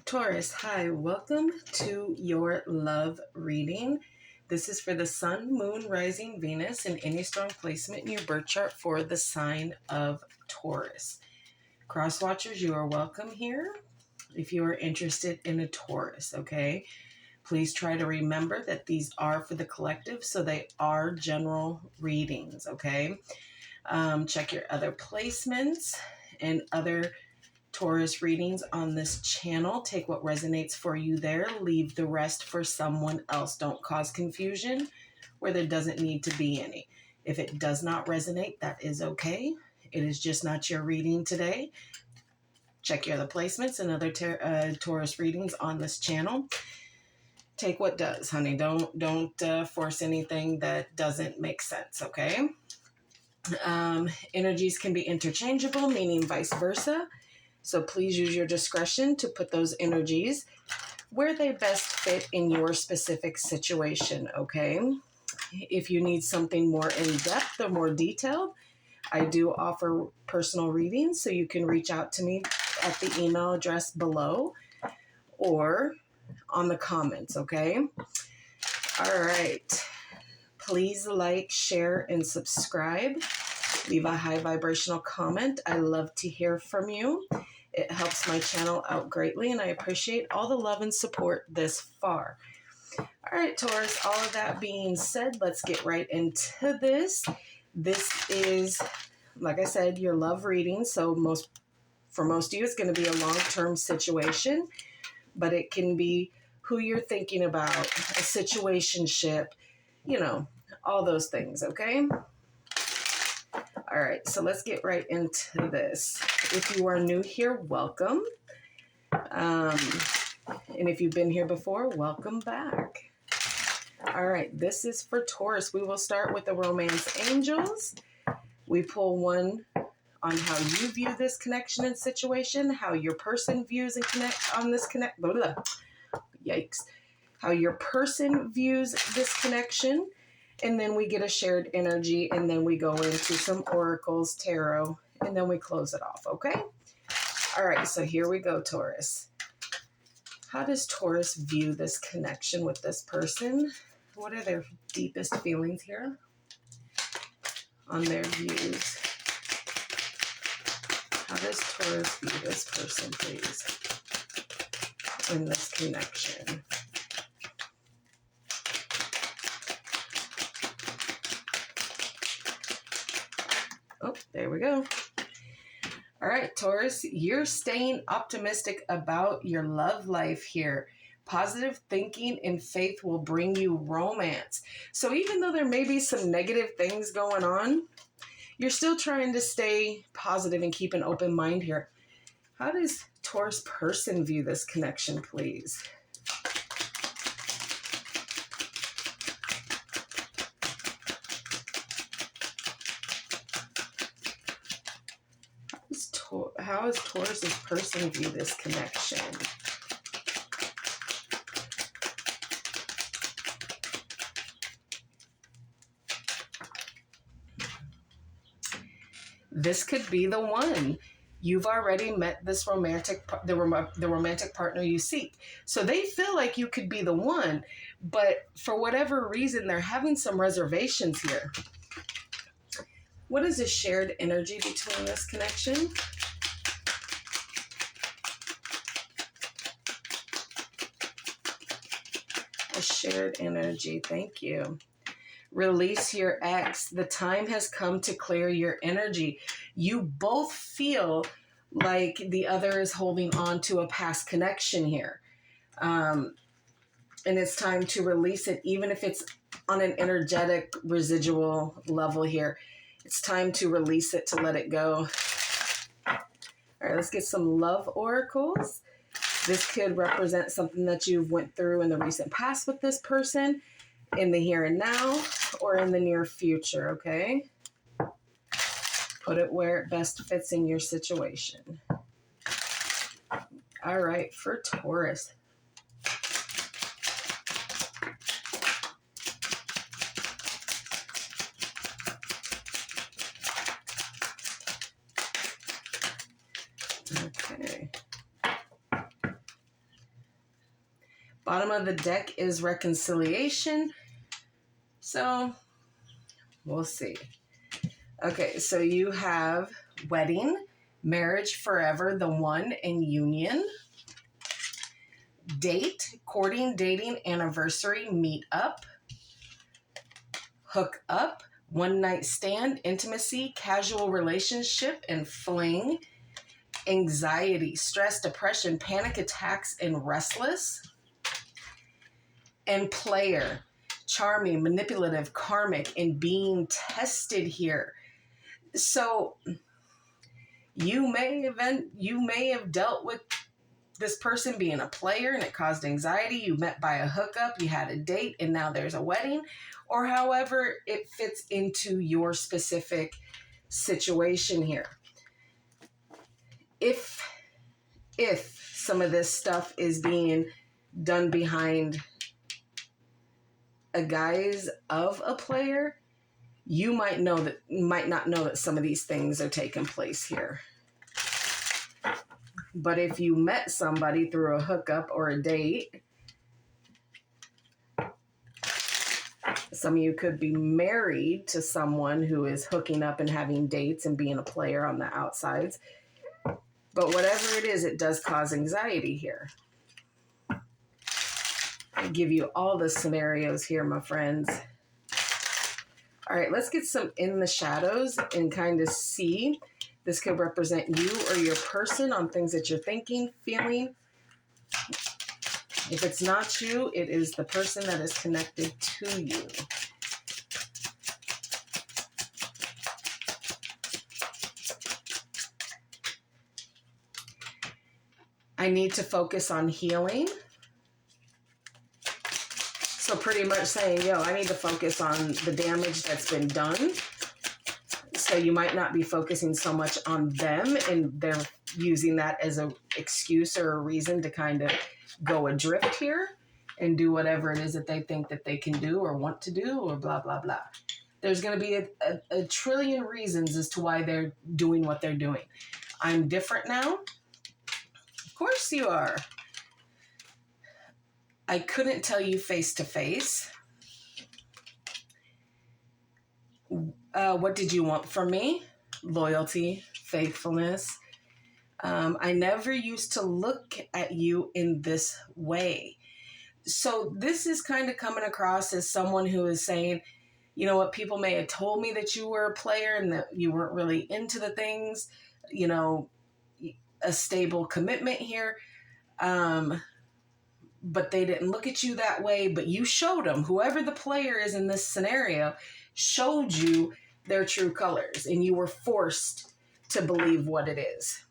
Taurus, hi, welcome to your love reading. This is for the Sun, Moon, Rising, Venus, and any strong placement in your birth chart for the sign of Taurus. Crosswatchers, you are welcome here if you are interested in a Taurus, okay? Please try to remember that these are for the collective, so they are general readings, okay? Check your other placements and other Taurus readings on this channel. Take what resonates for you there. Leave the rest for someone else. Don't cause confusion where there doesn't need to be any. If it does not resonate, that is okay. It is just not your reading today. Check your other placements and other Taurus readings on this channel. Take what does, honey. Don't force anything that doesn't make sense, okay? Energies can be interchangeable, meaning vice versa. So please use your discretion to put those energies where they best fit in your specific situation, okay? If you need something more in-depth or more detailed, I do offer personal readings, so you can reach out to me at the email address below or on the comments, okay? All right. Please like, share, and subscribe. Leave a high vibrational comment. I love to hear from you. It helps my channel out greatly, and I appreciate all the love and support this far. All right, Taurus, all of that being said, let's get right into this. This is, like I said, your love reading. So for most of you, it's going to be a long-term situation, but it can be who you're thinking about, a situationship, you know, all those things, okay? All right, so let's get right into this. If you are new here, welcome. And if you've been here before, welcome back. All right, this is for Taurus. We will start with the romance angels. We pull one on how you view this connection and situation, how your person views and yikes. How your person views this connection. And then we get a shared energy, and then we go into some oracles, tarot, and then we close it off, okay? All right, so here we go, Taurus. How does Taurus view this connection with this person? What are their deepest feelings here on their views? How does Taurus view this person, please, in this connection? Oh, there we go. All right, Taurus, you're staying optimistic about your love life here. Positive thinking and faith will bring you romance. So even though there may be some negative things going on, you're still trying to stay positive and keep an open mind here. How does Taurus person view this connection, please? How does Taurus's person view this connection? This could be the one. You've already met this the romantic partner you seek. So they feel like you could be the one, but for whatever reason, they're having some reservations here. What is a shared energy between this connection? A shared energy. Thank you. Release your ex. The time has come to clear your energy. You both feel like the other is holding on to a past connection here. And it's time to release it, even if it's on an energetic residual level here. It's time to release it, to let it go. All right, let's get some love oracles. This could represent something that you've went through in the recent past with this person, in the here and now, or in the near future, okay? Put it where it best fits in your situation. All right, for Taurus. Okay. Bottom of the deck is reconciliation. So we'll see. Okay, so you have wedding, marriage forever, the one, and union. Date, courting, dating, anniversary, meet up. Hook up, one night stand, intimacy, casual relationship, and fling. Anxiety, stress, depression, panic attacks, and restless. And player, charming, manipulative, karmic, and being tested here. So you may have dealt with this person being a player and it caused anxiety. You met by a hookup, you had a date, and now there's a wedding, or however it fits into your specific situation here. If some of this stuff is being done behind a guise of a player, you might not know that some of these things are taking place here. But if you met somebody through a hookup or a date, some of you could be married to someone who is hooking up and having dates and being a player on the outsides. But whatever it is, it does cause anxiety here. I give you all the scenarios here, my friends. All right, let's get some in the shadows and kind of see. This could represent you or your person on things that you're thinking, feeling. If it's not you, it is the person that is connected to you. I need to focus on healing. So pretty much saying, I need to focus on the damage that's been done. So you might not be focusing so much on them, and they're using that as an excuse or a reason to kind of go adrift here and do whatever it is that they think that they can do or want to do or blah, blah, blah. There's going to be a trillion reasons as to why they're doing what they're doing. I'm different now. Of course you are. I couldn't tell you face to face. What did you want from me? Loyalty, faithfulness. I never used to look at you in this way. So this is kind of coming across as someone who is saying, you know what, people may have told me that you were a player and that you weren't really into the things, a stable commitment here. But they didn't look at you that way, but you showed them, whoever the player is in this scenario, showed you their true colors, and you were forced to believe what it is.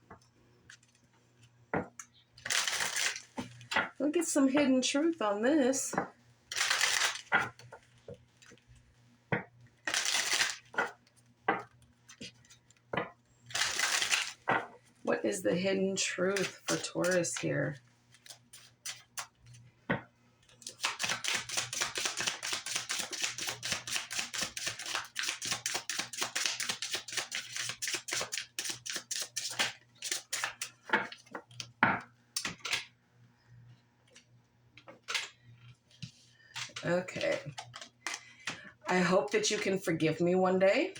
Look at some hidden truth on this. What is the hidden truth for Taurus here? Okay. I hope that you can forgive me one day.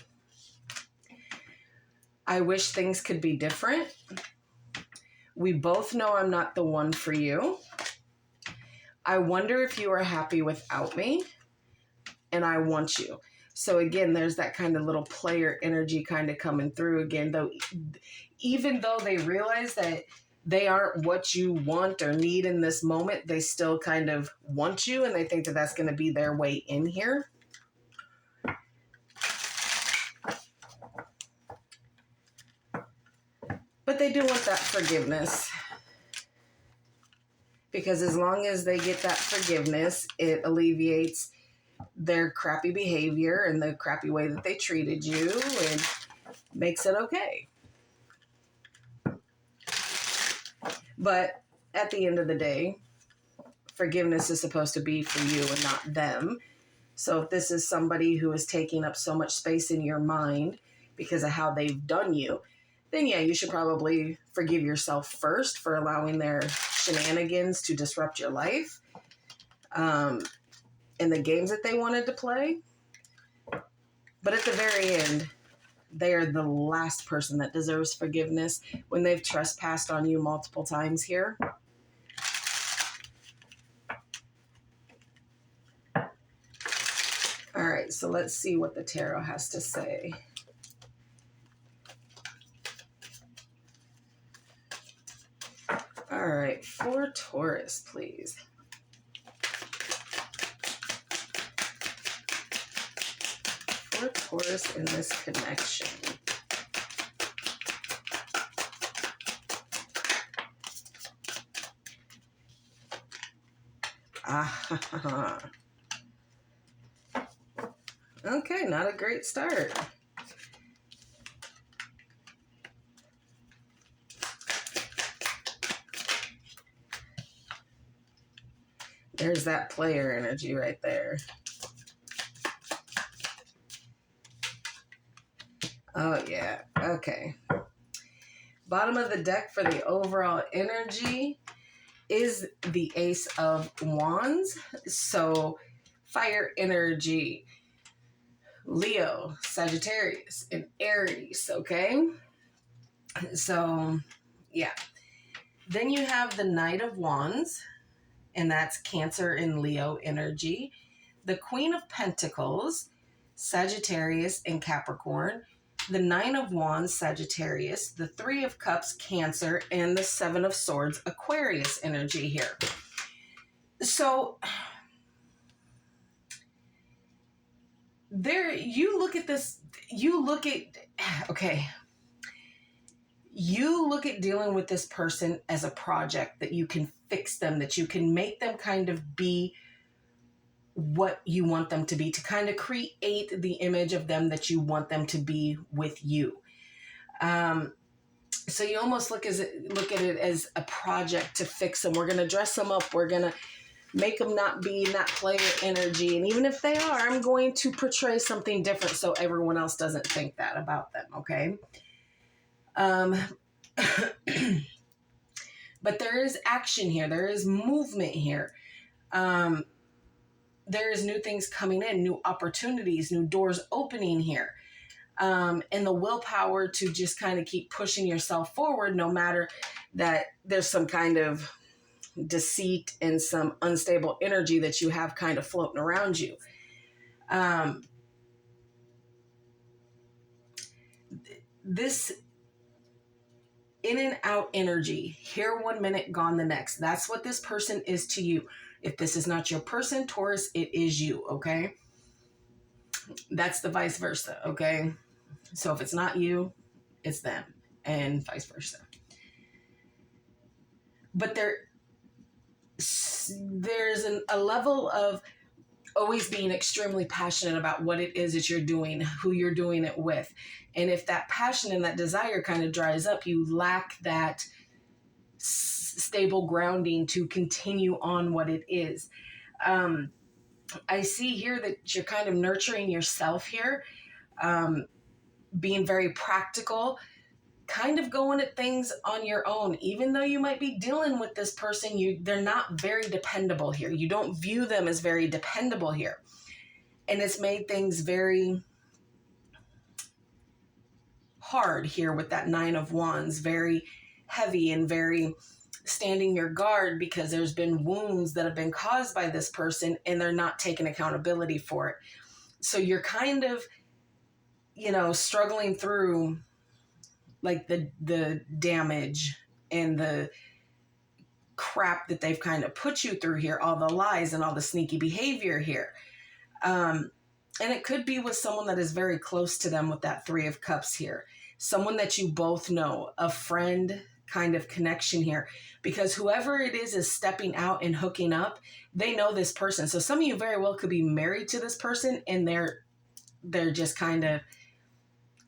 I wish things could be different. We both know I'm not the one for you. I wonder if you are happy without me, and I want you. So again, there's that kind of little player energy kind of coming through again, though, even though they realize that they aren't what you want or need in this moment, they still kind of want you, and they think that that's going to be their way in here. But they do want that forgiveness. Because as long as they get that forgiveness, it alleviates their crappy behavior and the crappy way that they treated you and makes it okay. But at the end of the day, forgiveness is supposed to be for you and not them. So if this is somebody who is taking up so much space in your mind because of how they've done you, then yeah, you should probably forgive yourself first for allowing their shenanigans to disrupt your life. in the games that they wanted to play. But at the very end, they are the last person that deserves forgiveness when they've trespassed on you multiple times here. All right, so let's see what the tarot has to say. All right, for Taurus, please. For Taurus in this connection. Ah, okay, not a great start. There's that player energy right there. Oh, yeah. Okay. Bottom of the deck for the overall energy is the Ace of Wands. So, fire energy. Leo, Sagittarius, and Aries, okay? So, yeah. Then you have the Knight of Wands, and that's Cancer and Leo energy. The Queen of Pentacles, Sagittarius and Capricorn. The Nine of Wands, Sagittarius. The Three of Cups, Cancer. And the Seven of Swords, Aquarius energy here. So, there, you look at this, you look at dealing with this person as a project, that you can fix them, that you can make them kind of be what you want them to be, to kind of create the image of them that you want them to be with you. So you almost look at it as a project to fix them. We're going to dress them up. We're going to make them not be in that player energy. And even if they are, I'm going to portray something different so everyone else doesn't think that about them, okay? But there is action here. There is movement here. There is new things coming in, new opportunities, new doors opening here. And the willpower to just kind of keep pushing yourself forward, no matter that there's some kind of deceit and some unstable energy that you have kind of floating around you. This in and out energy, here 1 minute, gone the next. That's what this person is to you. If this is not your person, Taurus, it is you, okay? That's the vice versa, okay? So if it's not you, it's them, and vice versa. But there's a level of always being extremely passionate about what it is that you're doing, who you're doing it with. And if that passion and that desire kind of dries up, you lack that stable grounding to continue on what it is. I see here that you're kind of nurturing yourself here, being very practical, kind of going at things on your own. Even though you might be dealing with this person, they're not very dependable here. You don't view them as very dependable here. And it's made things very hard here with that Nine of Wands, very heavy and very standing your guard, because there's been wounds that have been caused by this person and they're not taking accountability for it. So you're kind of, struggling through like the damage and the crap that they've kind of put you through here, all the lies and all the sneaky behavior here. And it could be with someone that is very close to them with that Three of Cups here. Someone that you both know, a friend kind of connection here, because whoever it is stepping out and hooking up, they know this person. So some of you very well could be married to this person and they're just kind of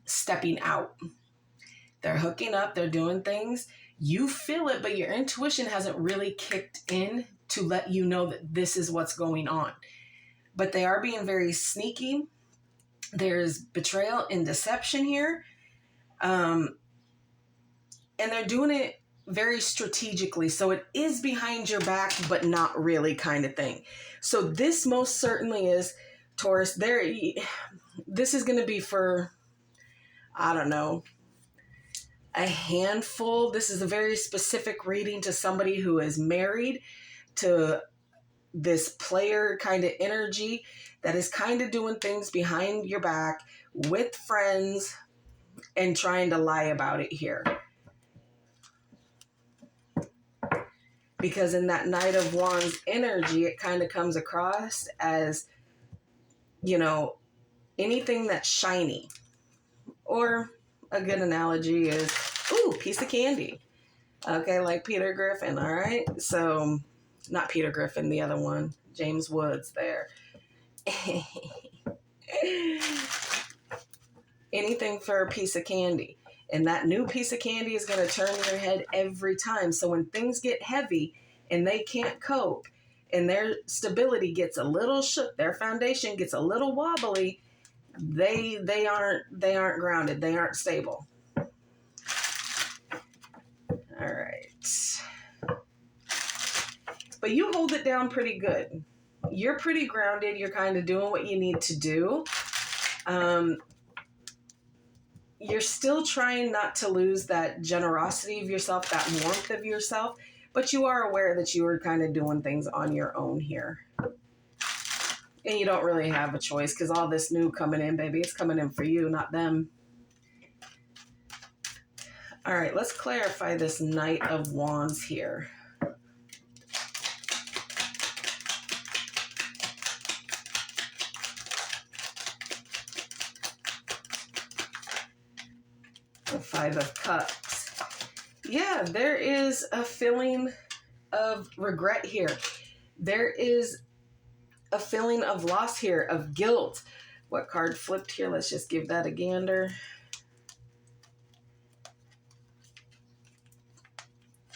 stepping out. They're hooking up, they're doing things. You feel it, but your intuition hasn't really kicked in to let you know that this is what's going on. But they are being very sneaky. There's betrayal and deception here. And they're doing it very strategically. So it is behind your back, but not really kind of thing. So this most certainly is, Taurus, this is going to be for, I don't know, a handful. This is a very specific reading to somebody who is married to this player kind of energy that is kind of doing things behind your back with friends and trying to lie about it here. Because in that Knight of Wands energy, it kind of comes across as, you know, anything that's shiny. Or a good analogy is, ooh, piece of candy. Okay, like Peter Griffin, all right? So, not Peter Griffin, the other one, James Woods there. Anything for a piece of candy. And that new piece of candy is going to turn your head every time. So when things get heavy and they can't cope and their stability gets a little shook, their foundation gets a little wobbly, they aren't grounded. They aren't stable. All right. But you hold it down pretty good. You're pretty grounded. You're kind of doing what you need to do. You're still trying not to lose that generosity of yourself, that warmth of yourself, but you are aware that you are kind of doing things on your own here. And you don't really have a choice because all this new coming in, baby, it's coming in for you, not them. All right, let's clarify this Knight of Wands here. The Five of Cups. Yeah, there is a feeling of regret here. There is a feeling of loss here, of guilt. What card flipped here? Let's just give that a gander.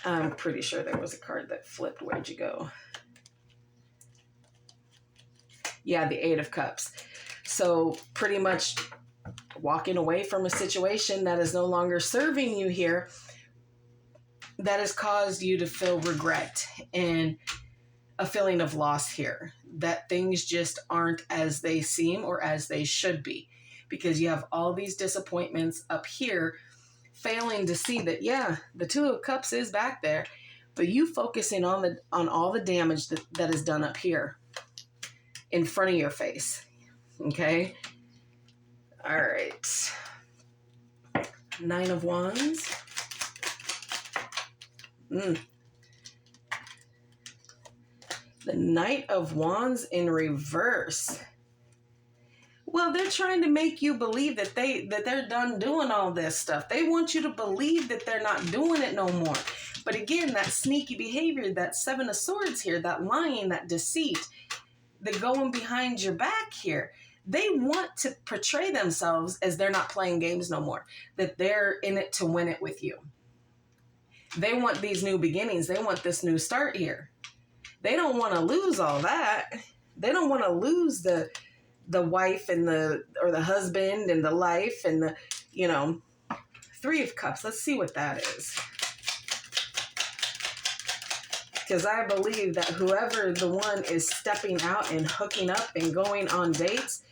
I'm pretty sure there was a card that flipped. Where'd you go? Yeah, the Eight of Cups. So pretty much walking away from a situation that is no longer serving you here, that has caused you to feel regret and a feeling of loss here, that things just aren't as they seem or as they should be, because you have all these disappointments up here, failing to see that, yeah, the Two of Cups is back there, but you focusing on all the damage that is done up here in front of your face. Okay. All right. Nine of Wands. The Knight of Wands in reverse. Well, they're trying to make you believe that they're done doing all this stuff. They want you to believe that they're not doing it no more. But again, that sneaky behavior, that Seven of Swords here, that lying, that deceit, the going behind your back here, they want to portray themselves as they're not playing games no more, that they're in it to win it with you. They want these new beginnings. They want this new start here. They don't want to lose all that. They don't want to lose the wife and the husband and the life and the, you know, Three of Cups. Let's see what that is. Because I believe that whoever the one is stepping out and hooking up and going on dates,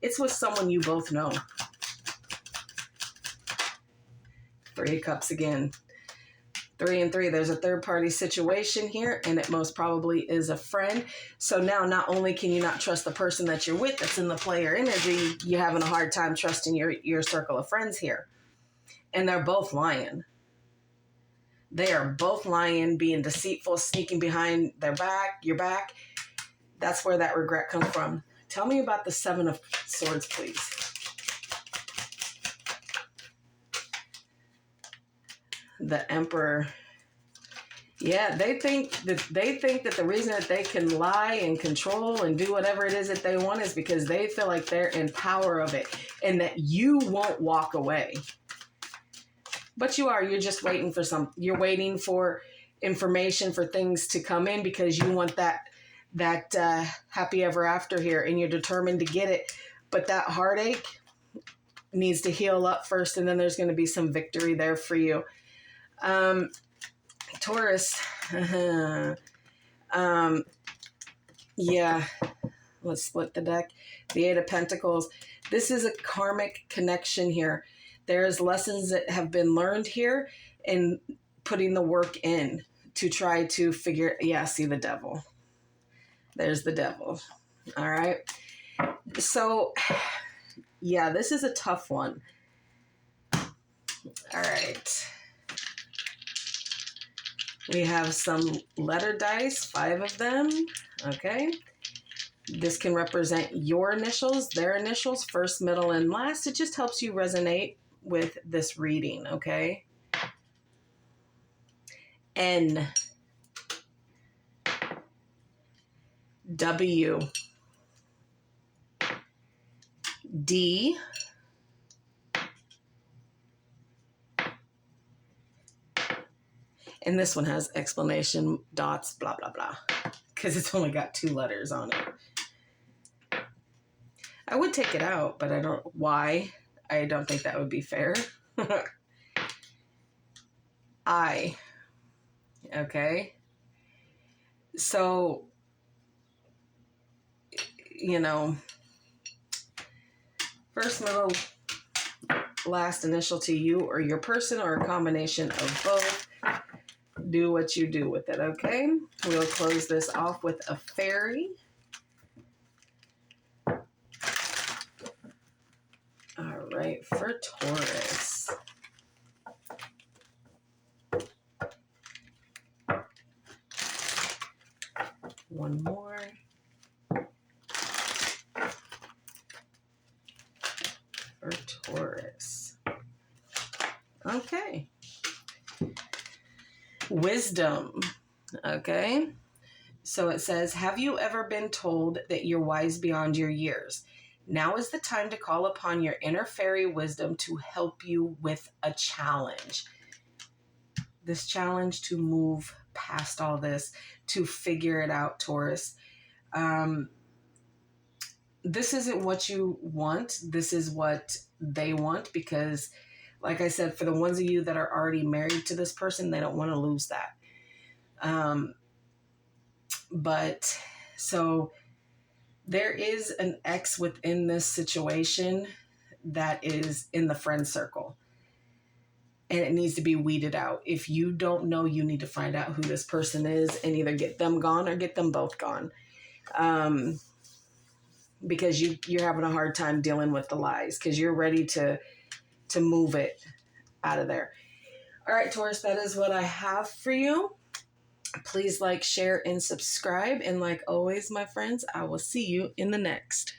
it's with someone you both know. Three of Cups again. 3 and 3, there's a third party situation here, and it most probably is a friend. So now not only can you not trust the person that you're with that's in the player energy, you're having a hard time trusting your circle of friends here. And they're both lying. They are both lying, being deceitful, sneaking behind your back. That's where that regret comes from. Tell me about the Seven of Swords, please. The Emperor. Yeah, they think that the reason that they can lie and control and do whatever it is that they want is because they feel like they're in power of it and that you won't walk away. But you're just waiting for you're waiting for information, for things to come in because you want that happy ever after here, and you're determined to get it. But that heartache needs to heal up first, and then there's going to be some victory there for you. Taurus. Yeah, let's split the deck. The Eight of Pentacles. This is a karmic connection here. There's lessons that have been learned here and putting the work in to try to figure, yeah, see the devil. There's the devil. All right. So, yeah, this is a tough one. All right. We have some letter dice, 5 of them. Okay. This can represent your initials, their initials, first, middle, and last. It just helps you resonate with this reading, okay? N, W, D, and this one has explanation, dots, blah, blah, blah, because it's only got 2 letters on it. I would take it out, but I don't, why? I don't think that would be fair. I, okay? So, you know, first, middle, last initial to you or your person or a combination of both. Do what you do with it, okay? We'll close this off with a fairy. All right, for Taurus. One more. For Taurus. Okay. Wisdom. Okay. So it says, have you ever been told that you're wise beyond your years? Now is the time to call upon your inner fairy wisdom to help you with a challenge. This challenge to move past all this, to figure it out, Taurus. This isn't what you want. This is what they want because, like I said, for the ones of you that are already married to this person, they don't want to lose that. But so there is an ex within this situation that is in the friend circle. And it needs to be weeded out. If you don't know, you need to find out who this person is and either get them gone or get them both gone. Because you're having a hard time dealing with the lies because you're ready to move it out of there. All right, Taurus, that is what I have for you. Please like, share, and subscribe. And like always, my friends, I will see you in the next.